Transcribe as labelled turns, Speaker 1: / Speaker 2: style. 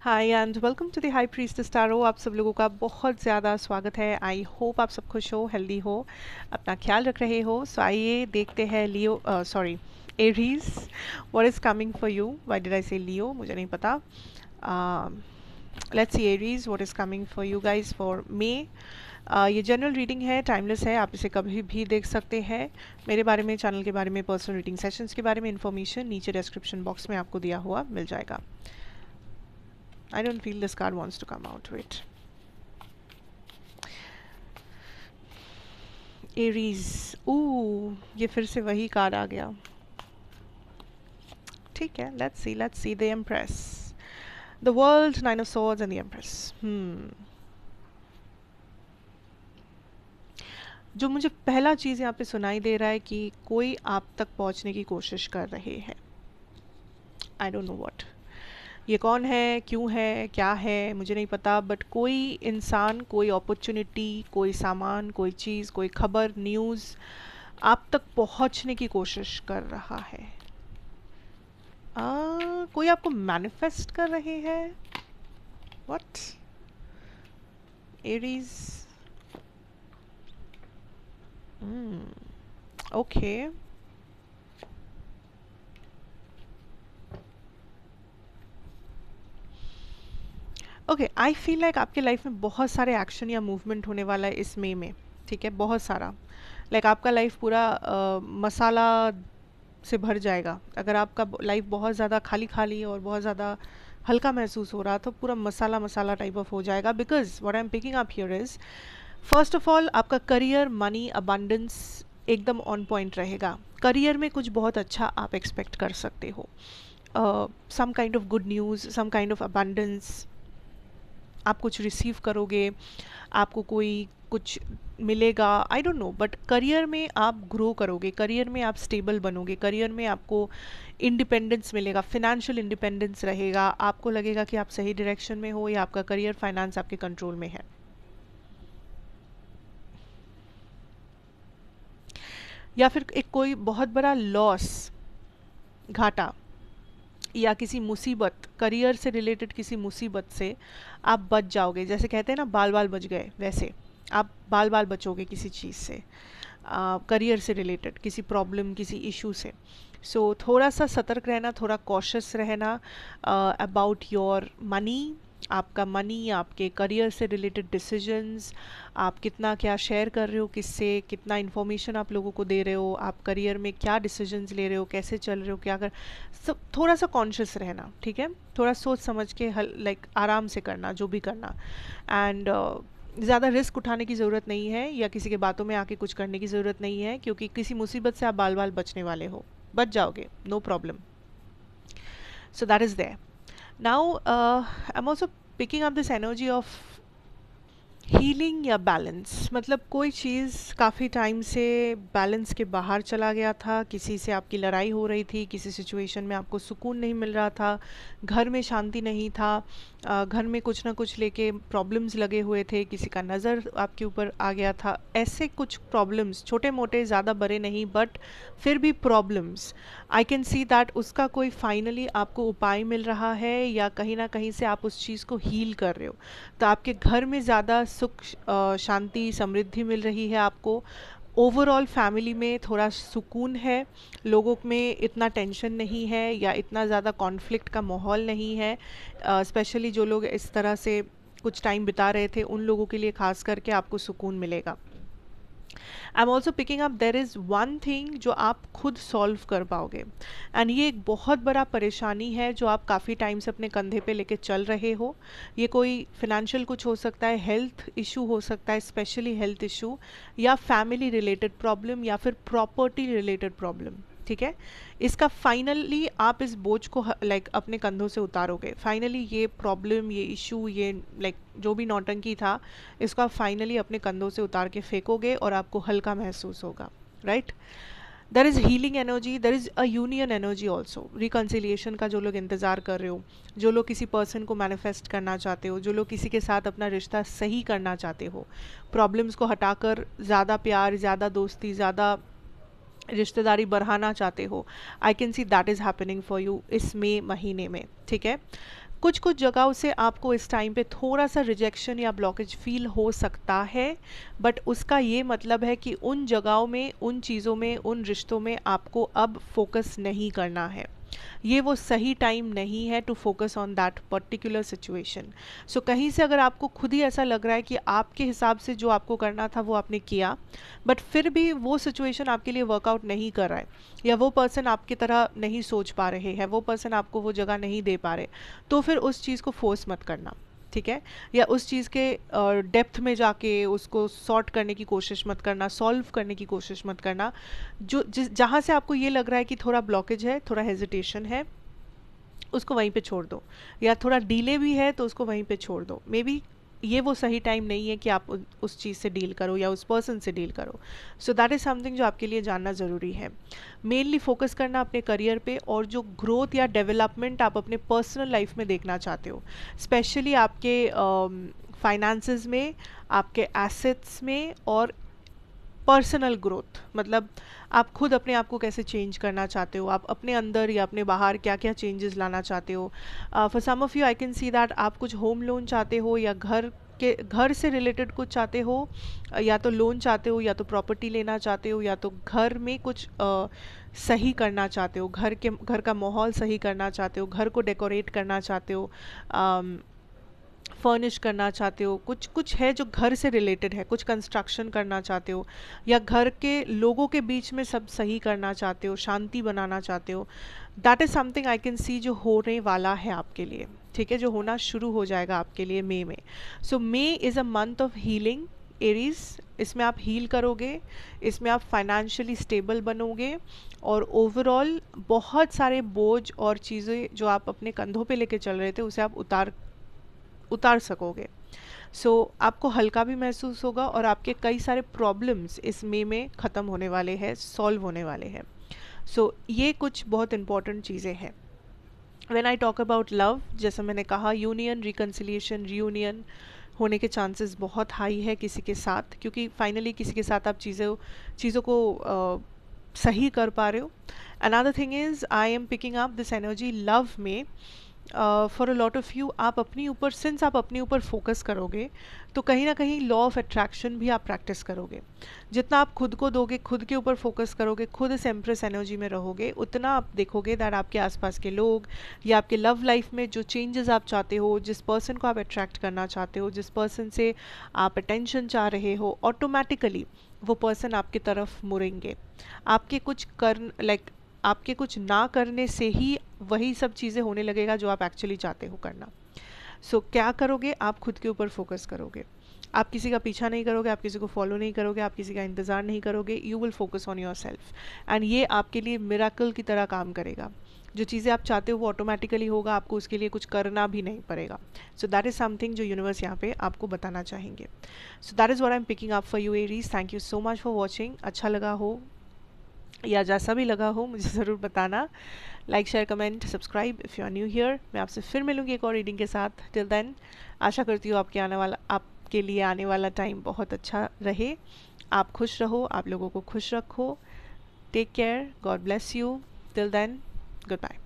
Speaker 1: Hi and welcome to the high priestess tarot. आप सब लोगों का बहुत ज़्यादा स्वागत है। आई होप आप सब खुश हो, हेल्दी हो, अपना ख्याल रख रहे हो। सो आइए देखते हैं Leo sorry Aries, what is coming for you. Why did I say Leo, मुझे नहीं पता। Let's see Aries, what is coming for you guys for May. ये जनरल रीडिंग है, टाइमलेस है, आप इसे कभी भी देख सकते हैं। मेरे बारे में, चैनल के बारे में, पर्सनल रीडिंग सेशंस के बारे में इन्फॉर्मेशन नीचे डिस्क्रिप्शन बॉक्स में आपको दिया हुआ मिल जाएगा। I don't feel this card wants to come out. Wait. Aries. ये फिर से वही कार्ड आ गया। ठीक है, let's see the Empress. The World, Nine of Swords and the Empress. जो मुझे पहला चीज़ यहाँ पे सुनाई दे रहा है कि कोई आप तक पहुँचने की कोशिश कर रहे हैं। I don't know what. ये कौन है, क्यों है, क्या है, मुझे नहीं पता, बट कोई इंसान, कोई अपॉर्चुनिटी, कोई सामान, कोई चीज़, कोई खबर, न्यूज़ आप तक पहुंचने की कोशिश कर रहा है। कोई आपको मैनिफेस्ट कर रहे हैं। What? Aries. Okay. Okay, I feel like आपके लाइफ में बहुत सारे एक्शन या मूवमेंट होने वाला है इस मई में। ठीक है, बहुत सारा। लाइक आपका लाइफ पूरा मसाला से भर जाएगा। अगर आपका लाइफ बहुत ज़्यादा खाली खाली और बहुत ज़्यादा हल्का महसूस हो रहा तो पूरा मसाला मसाला टाइप ऑफ हो जाएगा। Because what I am picking up here is, first of all आपका करियर, मनी, अबंडेंस एकदम ऑन पॉइंट रहेगा। करियर में कुछ बहुत अच्छा आप एक्सपेक्ट कर सकते हो। Some kind of good news, some kind of abundance आप कुछ रिसीव करोगे, आपको कोई कुछ मिलेगा, I don't know, but career में आप ग्रो करोगे, करियर में आप स्टेबल बनोगे, करियर में आपको इंडिपेंडेंस मिलेगा, फिनेंशियल इंडिपेंडेंस रहेगा, आपको लगेगा कि आप सही डायरेक्शन में हो या आपका करियर, फाइनेंस आपके कंट्रोल में है। या फिर एक कोई बहुत बड़ा लॉस, घाटा या किसी मुसीबत, करियर से रिलेटेड किसी मुसीबत से आप बच जाओगे। जैसे कहते हैं ना, बाल बाल बच गए, वैसे आप बाल बाल बचोगे किसी चीज़ से, करियर से रिलेटेड किसी प्रॉब्लम, किसी इशू से। सो थोड़ा सा सतर्क रहना, थोड़ा कॉशियस रहना अबाउट योर मनी, आपका मनी, आपके करियर से रिलेटेड डिसीजंस, आप कितना क्या शेयर कर रहे हो, किससे कितना इन्फॉर्मेशन आप लोगों को दे रहे हो, आप करियर में क्या डिसीजंस ले रहे हो, कैसे चल रहे हो, क्या कर, सब थोड़ा सा कॉन्शियस रहना। ठीक है, थोड़ा सोच समझ के लाइक आराम से करना जो भी करना। एंड ज़्यादा रिस्क उठाने की ज़रूरत नहीं है या किसी के बातों में आके कुछ करने की ज़रूरत नहीं है, क्योंकि किसी मुसीबत से आप बाल बाल बचने वाले हो, बच जाओगे, no problem. So that is there. Now, I'm also picking up this energy of healing या बैलेंस। मतलब कोई चीज़ काफ़ी टाइम से बैलेंस के बाहर चला गया था, किसी से आपकी लड़ाई हो रही थी, किसी सिचुएशन में आपको सुकून नहीं मिल रहा था, घर में शांति नहीं था, घर में कुछ ना कुछ लेके प्रॉब्लम्स लगे हुए थे, किसी का नज़र आपके ऊपर आ गया था। ऐसे कुछ प्रॉब्लम्स, छोटे मोटे, ज़्यादा बड़े नहीं, बट फिर भी problems, I can see that उसका कोई फाइनली आपको उपाय मिल रहा है या कहीं ना कहीं से आप उस चीज़ को हील कर रहे हो। तो आपके घर में ज़्यादा सुख, शांति, समृद्धि मिल रही है आपको। ओवरऑल फैमिली में थोड़ा सुकून है, लोगों में इतना टेंशन नहीं है या इतना ज़्यादा कॉन्फ्लिक्ट का माहौल नहीं है। स्पेशली जो लोग इस तरह से कुछ टाइम बिता रहे थे, उन लोगों के लिए खास करके आपको सुकून मिलेगा। I am also picking up there is one thing जो आप खुद सॉल्व कर पाओगे, एंड ये एक बहुत बड़ा परेशानी है जो आप काफ़ी टाइम से अपने कंधे पे लेके चल रहे हो। ये कोई फिनेंशियल कुछ हो सकता है, हेल्थ इशू हो सकता है, स्पेशली हेल्थ इशू, या फैमिली रिलेटेड प्रॉब्लम, या फिर प्रॉपर्टी रिलेटेड प्रॉब्लम। ठीक है, इसका फाइनली आप इस बोझ को लाइक अपने कंधों से उतारोगे। फाइनली ये प्रॉब्लम, ये इशू, ये लाइक जो भी नौटंकी था, इसको आप फाइनली अपने कंधों से उतार के फेंकोगे और आपको हल्का महसूस होगा। Right, there is healing energy, there is a union energy also, reconciliation का जो लोग इंतज़ार कर रहे हो, जो लोग किसी पर्सन को मैनिफेस्ट करना चाहते हो, जो लोग किसी के साथ अपना रिश्ता सही करना चाहते हो, प्रॉब्लम्स को हटाकर ज़्यादा प्यार, ज़्यादा दोस्ती, ज़्यादा रिश्तेदारी बढ़ाना चाहते हो, आई can see that is happening for you इस मई महीने में। ठीक है, कुछ कुछ जगहों से आपको इस टाइम पे थोड़ा सा रिजेक्शन या ब्लॉकेज फील हो सकता है, बट उसका ये मतलब है कि उन जगहों में, उन चीज़ों में, उन रिश्तों में आपको अब फोकस नहीं करना है। ये वो सही टाइम नहीं है to focus on that particular situation. So कहीं से अगर आपको खुद ही ऐसा लग रहा है कि आपके हिसाब से जो आपको करना था वो आपने किया, बट फिर भी वो सिचुएशन आपके लिए वर्कआउट नहीं कर रहा है, या वो पर्सन आपकी तरह नहीं सोच पा रहे हैं, वो पर्सन आपको वो जगह नहीं दे पा रहे, तो फिर उस चीज़ को फोर्स मत करना, ठीक है? या उस चीज़ के डेप्थ में जाके उसको सॉर्ट करने की कोशिश मत करना, सॉल्व करने की कोशिश मत करना। जो जिस जहाँ से आपको ये लग रहा है कि थोड़ा ब्लॉकेज है, थोड़ा हेजिटेशन है, उसको वहीं पे छोड़ दो, या थोड़ा डिले भी है तो उसको वहीं पे छोड़ दो। मे बी ये वो सही टाइम नहीं है कि आप उस चीज़ से डील करो या उस पर्सन से डील करो। सो दैट इज़ समथिंग जो आपके लिए जानना ज़रूरी है। मेनली फोकस करना अपने करियर पे, और जो ग्रोथ या डेवलपमेंट आप अपने पर्सनल लाइफ में देखना चाहते हो, स्पेशली आपके फाइनेंसेस में, आपके एसेट्स में, और पर्सनल ग्रोथ, मतलब आप खुद अपने आप को कैसे चेंज करना चाहते हो, आप अपने अंदर या अपने बाहर क्या क्या चेंजेस लाना चाहते हो। For some of you I can see that आप कुछ होम लोन चाहते हो, या घर से रिलेटेड कुछ चाहते हो, या तो लोन चाहते हो, या तो प्रॉपर्टी लेना चाहते हो, या तो घर में कुछ सही करना चाहते हो, घर का माहौल सही करना चाहते हो, घर को डेकोरेट करना चाहते हो, फर्निश करना चाहते हो, कुछ कुछ है जो घर से रिलेटेड है, कुछ कंस्ट्रक्शन करना चाहते हो, या घर के लोगों के बीच में सब सही करना चाहते हो, शांति बनाना चाहते हो। That is something I can सी जो होने वाला है आपके लिए, ठीक है, जो होना शुरू हो जाएगा आपके लिए मई में। So May is a month of healing Aries. इसमें आप हील करोगे, इसमें आप फाइनेंशियली स्टेबल बनोगे, और ओवरऑल बहुत सारे बोझ और चीज़ें जो आप अपने कंधों पे लेके चल रहे थे उसे आप उतार सकोगे। सो आपको हल्का भी महसूस होगा, और आपके कई सारे प्रॉब्लम्स इस मई में ख़त्म होने वाले हैं, सॉल्व होने वाले हैं। सो ये कुछ बहुत इंपॉर्टेंट चीज़ें हैं। When I talk about love, जैसा मैंने कहा, यूनियन, रिकन्सिलिएशन, रियूनियन होने के चांसेस बहुत हाई है किसी के साथ, क्योंकि फाइनली किसी के साथ आप चीज़ों को सही कर पा रहे हो। Another thing is I am picking up this energy love में। For a lot of you, आप अपने ऊपर, सिंस आप अपने ऊपर फोकस करोगे, तो कहीं ना कहीं लॉ ऑफ अट्रैक्शन भी आप प्रैक्टिस करोगे। जितना आप खुद को दोगे, खुद के ऊपर फोकस करोगे, खुद इस एम्प्रेस एनर्जी में रहोगे, उतना आप देखोगे दैट आपके आसपास के लोग या आपके लव लाइफ में जो चेंजेस आप चाहते हो, जिस पर्सन को आप अट्रैक्ट करना चाहते हो, जिस पर्सन से आप अटेंशन चाह रहे हो, ऑटोमेटिकली वो पर्सन आपकी तरफ मुड़ेंगे। आपके कुछ आपके कुछ ना करने से ही वही सब चीज़ें होने लगेगा जो आप एक्चुअली चाहते हो करना। सो क्या करोगे? आप खुद के ऊपर फोकस करोगे, आप किसी का पीछा नहीं करोगे, आप किसी को फॉलो नहीं करोगे, आप किसी का इंतज़ार नहीं करोगे। You will focus on your self, and ये आपके लिए मिरेकल की तरह काम करेगा। जो चीज़ें आप चाहते हो वो ऑटोमेटिकली होगा, आपको उसके लिए कुछ करना भी नहीं पड़ेगा। सो दैट इज़ समथिंग जो यूनिवर्स यहाँ पे आपको बताना चाहेंगे। सो that is what I am picking up for you Aries. Thank you so much for watching. अच्छा लगा हो या जैसा भी लगा हो मुझे ज़रूर बताना। Like, share, comment, subscribe if you are new here. मैं आपसे फिर मिलूंगी एक और रीडिंग के साथ। टिल देन आशा करती हूँ आपके लिए आने वाला टाइम बहुत अच्छा रहे। आप खुश रहो, आप लोगों को खुश रखो। Take care, God bless you. Till then, good bye.